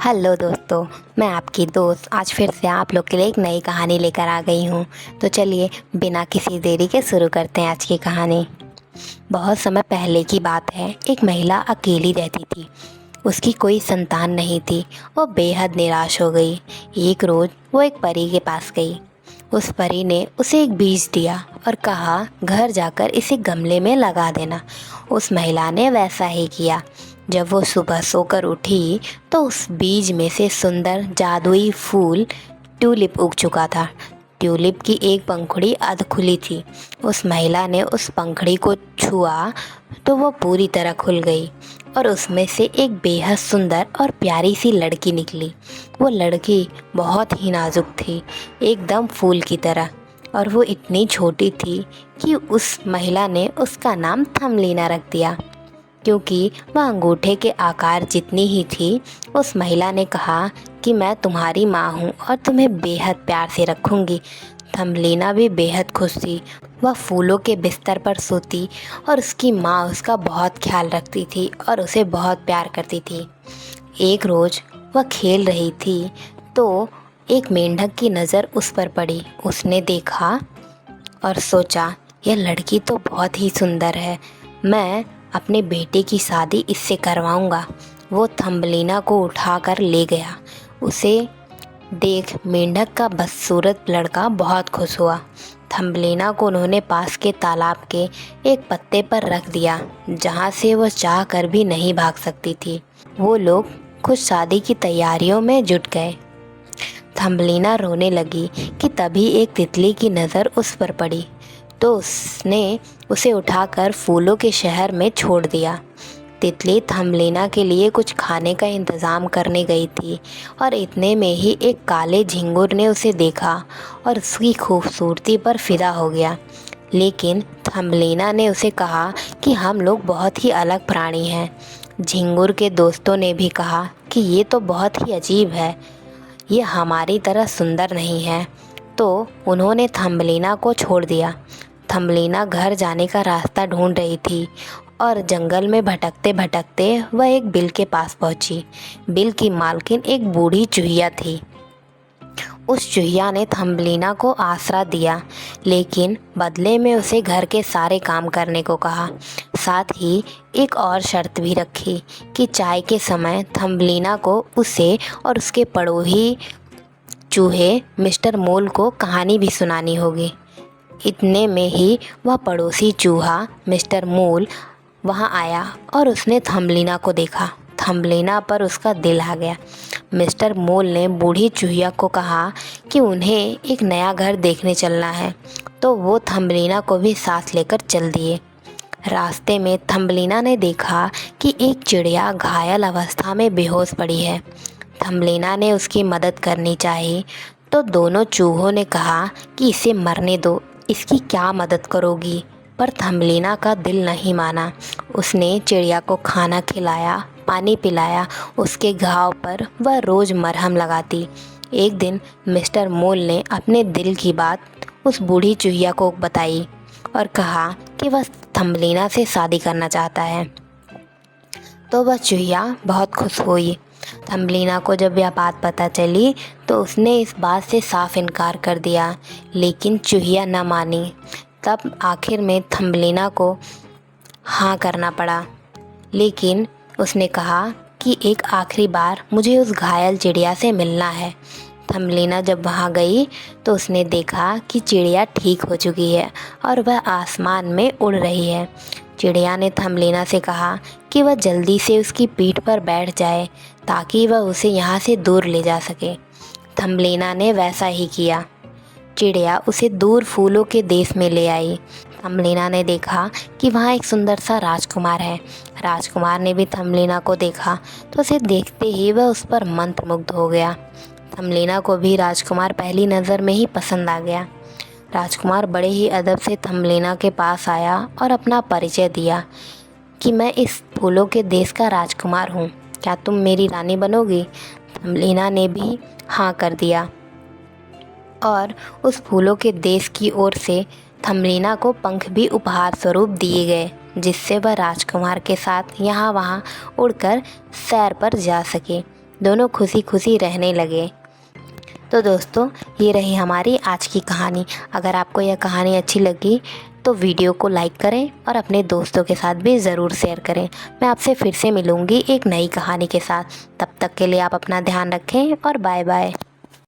Hello दोस्तों, मैं आपकी दोस्त आज फिर से आप लोग के लिए एक नई कहानी लेकर आ गई हूँ। तो चलिए बिना किसी देरी के शुरू करते हैं आज की कहानी। बहुत समय पहले की बात है। एक महिला अकेली रहती थी। उसकी कोई संतान नहीं थी। वो बेहद निराश हो गई। एक रोज़ वो एक परी के पास गई। उस परी ने उसे एक बीज दिया और कहा, घर जाकर इसे गमले में लगा देना। उस महिला ने वैसा ही किया। जब वो सुबह सोकर उठी तो उस बीज में से सुंदर जादुई फूल ट्यूलिप उग चुका था। ट्यूलिप की एक पंखुड़ी अध खुली थी। उस महिला ने उस पंखुड़ी को छुआ तो वो पूरी तरह खुल गई और उसमें से एक बेहद सुंदर और प्यारी सी लड़की निकली। वो लड़की बहुत ही नाजुक थी, एकदम फूल की तरह, और वो इतनी छोटी थी कि उस महिला ने उसका नाम थमलीना रख दिया, क्योंकि वह अंगूठे के आकार जितनी ही थी। उस महिला ने कहा कि मैं तुम्हारी माँ हूँ और तुम्हें बेहद प्यार से रखूँगी। थमलीना भी बेहद खुश थी। वह फूलों के बिस्तर पर सोती और उसकी माँ उसका बहुत ख्याल रखती थी और उसे बहुत प्यार करती थी। एक रोज़ वह खेल रही थी तो एक मेंढक की नज़र उस पर पड़ी। उसने देखा और सोचा, यह लड़की तो बहुत ही सुंदर है, मैं अपने बेटे की शादी इससे करवाऊंगा। वो थम्बलीना को उठाकर ले गया। उसे देख मेंढक का बदसूरत लड़का बहुत खुश हुआ। थम्बलीना को उन्होंने पास के तालाब के एक पत्ते पर रख दिया, जहाँ से वह चाह कर भी नहीं भाग सकती थी। वो लोग खुद शादी की तैयारियों में जुट गए। थम्बलीना रोने लगी कि तभी एक तितली की नज़र उस पर पड़ी तो उसने उसे उठाकर फूलों के शहर में छोड़ दिया। तितली थम्बलीना के लिए कुछ खाने का इंतज़ाम करने गई थी और इतने में ही एक काले झिंगुर ने उसे देखा और उसकी खूबसूरती पर फिदा हो गया। लेकिन थम्बलीना ने उसे कहा कि हम लोग बहुत ही अलग प्राणी हैं। झिंगुर के दोस्तों ने भी कहा कि ये तो बहुत ही अजीब है, ये हमारी तरह सुंदर नहीं है। तो उन्होंने थम्बलीना को छोड़ दिया। थम्बलीना घर जाने का रास्ता ढूंढ रही थी और जंगल में भटकते भटकते वह एक बिल के पास पहुंची। बिल की मालकिन एक बूढ़ी चूहिया थी। उस चूहिया ने थम्बलीना को आसरा दिया, लेकिन बदले में उसे घर के सारे काम करने को कहा। साथ ही एक और शर्त भी रखी कि चाय के समय थम्बलीना को उसे और उसके पड़ोसी चूहे मिस्टर मोल को कहानी भी सुनानी होगी। इतने में ही वह पड़ोसी चूहा मिस्टर मोल वहां आया और उसने थम्बलीना को देखा। थम्बलीना पर उसका दिल आ गया। मिस्टर मोल ने बूढ़ी चूहिया को कहा कि उन्हें एक नया घर देखने चलना है, तो वो थम्बलीना को भी साथ लेकर चल दिए। रास्ते में थम्बलीना ने देखा कि एक चिड़िया घायल अवस्था में बेहोश पड़ी है। थम्बलीना ने उसकी मदद करनी चाहिए, तो दोनों चूहों ने कहा कि इसे मरने दो, इसकी क्या मदद करोगी। पर थम्बलीना का दिल नहीं माना। उसने चिड़िया को खाना खिलाया, पानी पिलाया। उसके घाव पर वह रोज़ मरहम लगाती। एक दिन मिस्टर मोल ने अपने दिल की बात उस बूढ़ी चूहिया को बताई और कहा कि वह थम्बलीना से शादी करना चाहता है। तो वह चूहिया बहुत खुश हुई। थम्बलीना को जब यह बात पता चली तो उसने इस बात से साफ इनकार कर दिया, लेकिन चूहिया न मानी। तब आखिर में थम्बलीना को हाँ करना पड़ा, लेकिन उसने कहा कि एक आखिरी बार मुझे उस घायल चिड़िया से मिलना है। थम्बलीना जब वहाँ गई तो उसने देखा कि चिड़िया ठीक हो चुकी है और वह आसमान में उड़ रही है। चिड़िया ने थम्बलीना से कहा कि वह जल्दी से उसकी पीठ पर बैठ जाए ताकि वह उसे यहाँ से दूर ले जा सके। थम्बलीना ने वैसा ही किया। चिड़िया उसे दूर फूलों के देश में ले आई। थम्बलीना ने देखा कि वहाँ एक सुंदर सा राजकुमार है। राजकुमार ने भी थम्बलीना को देखा तो उसे देखते ही वह उस पर मंत्रमुग्ध हो गया। थम्बलीना को भी राजकुमार पहली नज़र में ही पसंद आ गया। राजकुमार बड़े ही अदब से थम्बलीना के पास आया और अपना परिचय दिया कि मैं इस फूलों के देश का राजकुमार हूँ, क्या तुम मेरी रानी बनोगी। थम्बलीना ने भी हाँ कर दिया और उस फूलों के देश की ओर से थम्बलीना को पंख भी उपहार स्वरूप दिए गए, जिससे वह राजकुमार के साथ यहाँ वहाँ उड़कर सैर पर जा सके। दोनों खुशी खुशी रहने लगे। तो दोस्तों, ये रही हमारी आज की कहानी। अगर आपको यह कहानी अच्छी लगी तो वीडियो को लाइक करें और अपने दोस्तों के साथ भी ज़रूर शेयर करें। मैं आपसे फिर से मिलूँगी एक नई कहानी के साथ। तब तक के लिए आप अपना ध्यान रखें और बाय बाय।